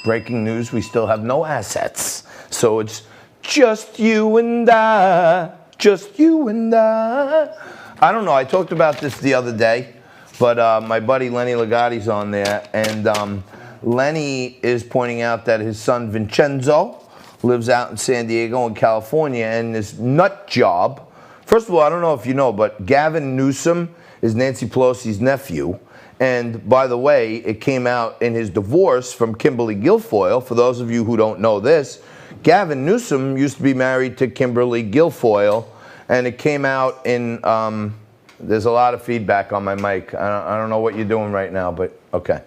Breaking news, we still have no assets. So it's just you and I, just you and I. I don't know, I talked about this the other day, but my buddy Lenny Ligotti's on there, and Lenny is pointing out that his son Vincenzo lives out in San Diego in California, and this nut job. First of all, I don't know if you know, but Gavin Newsom is Nancy Pelosi's nephew. And by the way, it came out in his divorce from Kimberly Guilfoyle. For those of you who don't know this, Gavin Newsom used to be married to Kimberly Guilfoyle, and it came out in, there's a lot of feedback on my mic. I don't know what you're doing right now, but okay.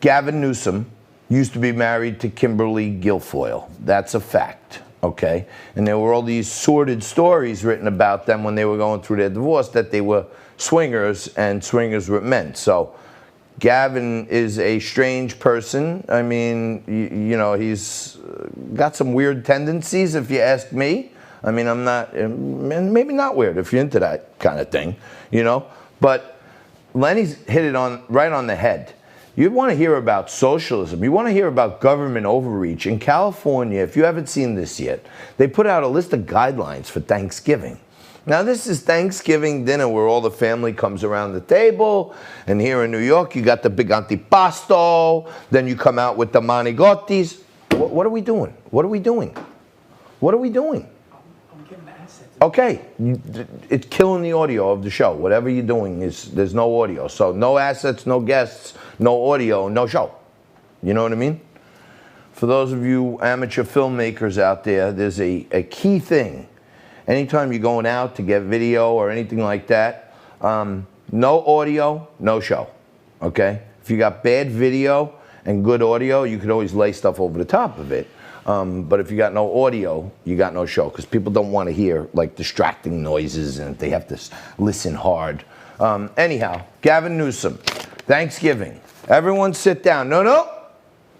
Gavin Newsom used to be married to Kimberly Guilfoyle. That's a fact, okay? And there were all these sordid stories written about them when they were going through their divorce, that they were swingers, and swingers were men. So Gavin is a strange person. I mean, you know, he's got some weird tendencies, if you ask me. I mean, I'm not, maybe not weird if you're into that kind of thing, you know. But Lenny's hit it right on the head. You want to hear about socialism. You want to hear about government overreach. In California, if you haven't seen this yet, they put out a list of guidelines for Thanksgiving. Now, this is Thanksgiving dinner where all the family comes around the table. And here in New York, you got the big antipasto. Then you come out with the manigottis. What are we doing? What are we doing? What are we doing? I'm getting the assets. Okay. It's killing the audio of the show. Whatever you're doing, there's no audio. So no assets, no guests, no audio, no show. You know what I mean? For those of you amateur filmmakers out there, there's a key thing. Anytime you're going out to get video or anything like that, no audio, no show, okay? If you got bad video and good audio, you could always lay stuff over the top of it. But if you got no audio, you got no show, because people don't want to hear like distracting noises and they have to listen hard. Anyhow, Gavin Newsom, Thanksgiving. Everyone sit down. No.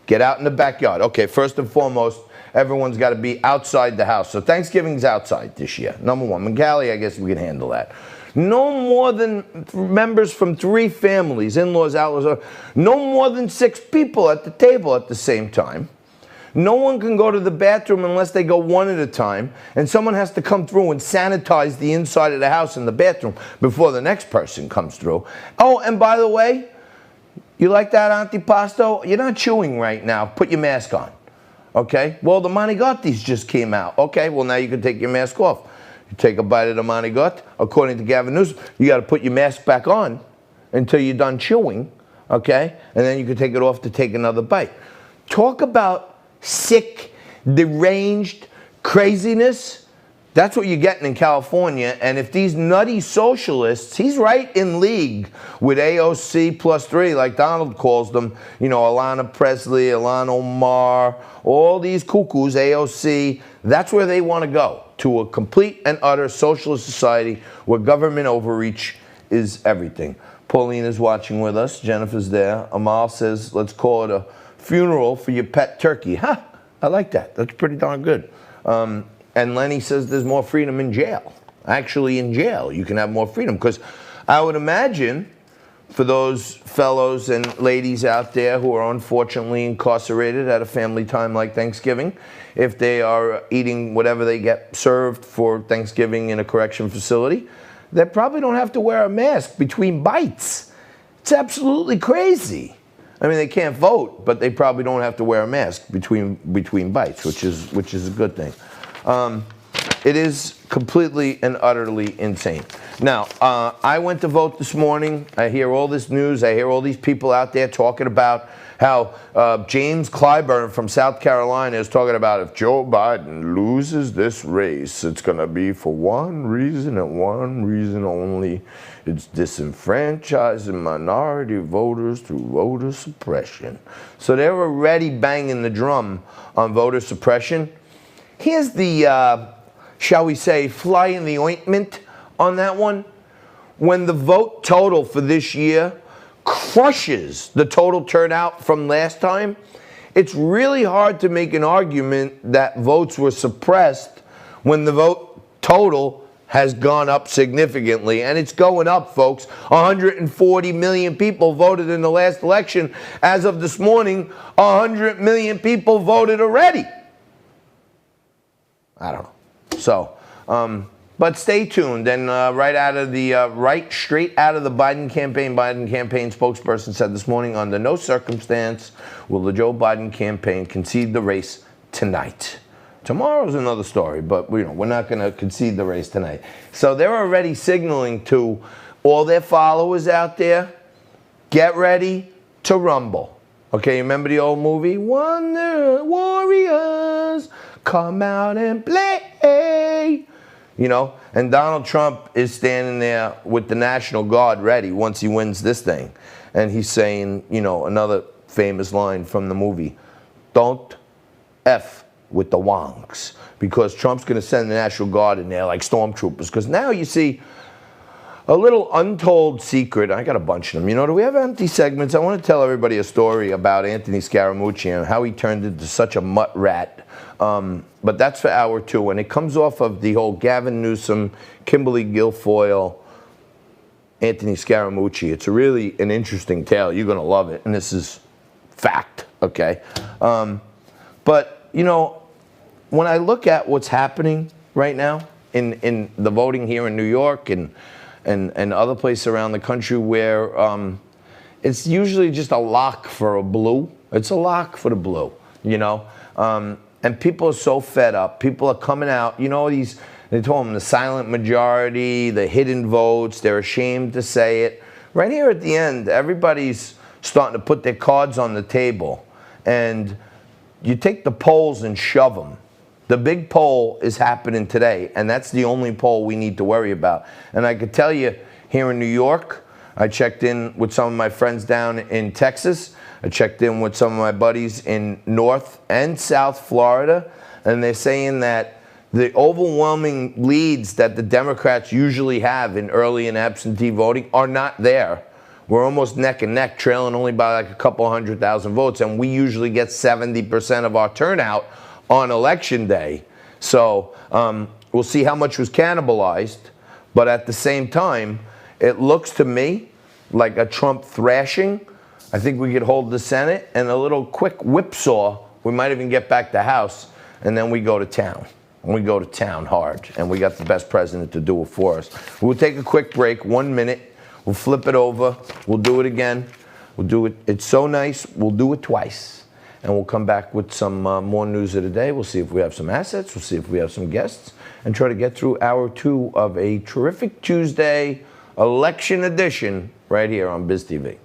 Get out in the backyard. Okay, first and foremost, everyone's got to be outside the house. So Thanksgiving's outside this year, number one. In Cali, I guess we can handle that. No more than members from 3 families, in-laws, outlaws, no more than 6 people at the table at the same time. No one can go to the bathroom unless they go one at a time, and someone has to come through and sanitize the inside of the house and the bathroom before the next person comes through. Oh, and by the way, you like that antipasto? You're not chewing right now. Put your mask on. Okay? Well, the manigottis just came out. Okay, well, now you can take your mask off. You take a bite of the manigot. According to Gavin Newsom, you got to put your mask back on until you're done chewing. Okay? And then you can take it off to take another bite. Talk about sick, deranged craziness. That's what you're getting in California. And if these nutty socialists, he's right in league with AOC plus 3, like Donald calls them, you know, Alana Presley, Ilhan Omar, all these cuckoos, AOC, that's where they want to go, to a complete and utter socialist society where government overreach is everything. Pauline is watching with us. Jennifer's there. Amal says, let's call it a funeral for your pet turkey. Ha! I like that. That's pretty darn good. And Lenny says there's more freedom in jail. Actually, in jail, you can have more freedom. Because I would imagine for those fellows and ladies out there who are unfortunately incarcerated at a family time like Thanksgiving, if they are eating whatever they get served for Thanksgiving in a correction facility, they probably don't have to wear a mask between bites. It's absolutely crazy. I mean, they can't vote, but they probably don't have to wear a mask between bites, which is a good thing. It is completely and utterly insane. Now, I went to vote this morning. I hear all this news. I hear all these people out there talking about how James Clyburn from South Carolina is talking about if Joe Biden loses this race, it's going to be for one reason and one reason only. It's disenfranchising minority voters through voter suppression. So they're already banging the drum on voter suppression. Here's the, shall we say, fly in the ointment on that one. When the vote total for this year crushes the total turnout from last time, it's really hard to make an argument that votes were suppressed when the vote total has gone up significantly, and it's going up, folks. 140 million people voted in the last election. As of this morning, 100 million people voted already. I don't know. So, but stay tuned. And straight out of the Biden campaign spokesperson said this morning, under no circumstance will the Joe Biden campaign concede the race tonight. Tomorrow's another story, but we're not going to concede the race tonight. So they're already signaling to all their followers out there, get ready to rumble. Okay, remember the old movie? Wonder Warriors, come out and play. And Donald Trump is standing there with the National Guard ready once he wins this thing. And he's saying, another famous line from the movie, don't F with the wonks, because Trump's going to send the National Guard in there like stormtroopers. Because now you see a little untold secret. I got a bunch of them. Do we have empty segments? I want to tell everybody a story about Anthony Scaramucci and how he turned into such a mutt rat. But that's for hour 2, and it comes off of the whole Gavin Newsom, Kimberly Guilfoyle, Anthony Scaramucci. It's really an interesting tale. You're going to love it, and this is fact, okay? But, when I look at what's happening right now in the voting here in New York and other places around the country where it's usually just a lock for a blue. It's a lock for the blue, and people are so fed up. People are coming out, they told them the silent majority, the hidden votes, they're ashamed to say it. Right here at the end, everybody's starting to put their cards on the table, and you take the polls and shove them. The big poll is happening today, and that's the only poll we need to worry about. And I could tell you, here in New York, I checked in with some of my friends down in Texas. I checked in with some of my buddies in North and South Florida, and they're saying that the overwhelming leads that the Democrats usually have in early and absentee voting are not there. We're almost neck and neck, trailing only by like a couple 100,000 votes, and we usually get 70% of our turnout on election day. So we'll see how much was cannibalized, but at the same time, it looks to me like a Trump thrashing. I think we could hold the Senate, and a little quick whipsaw, we might even get back the House, and then we go to town. And we go to town hard, and we got the best president to do it for us. We'll take a quick break, 1 minute. We'll flip it over. We'll do it again. We'll do it. It's so nice. We'll do it twice. And we'll come back with some more news of the day. We'll see if we have some assets. We'll see if we have some guests. And try to get through hour 2 of a terrific Tuesday election edition right here on Biz TV.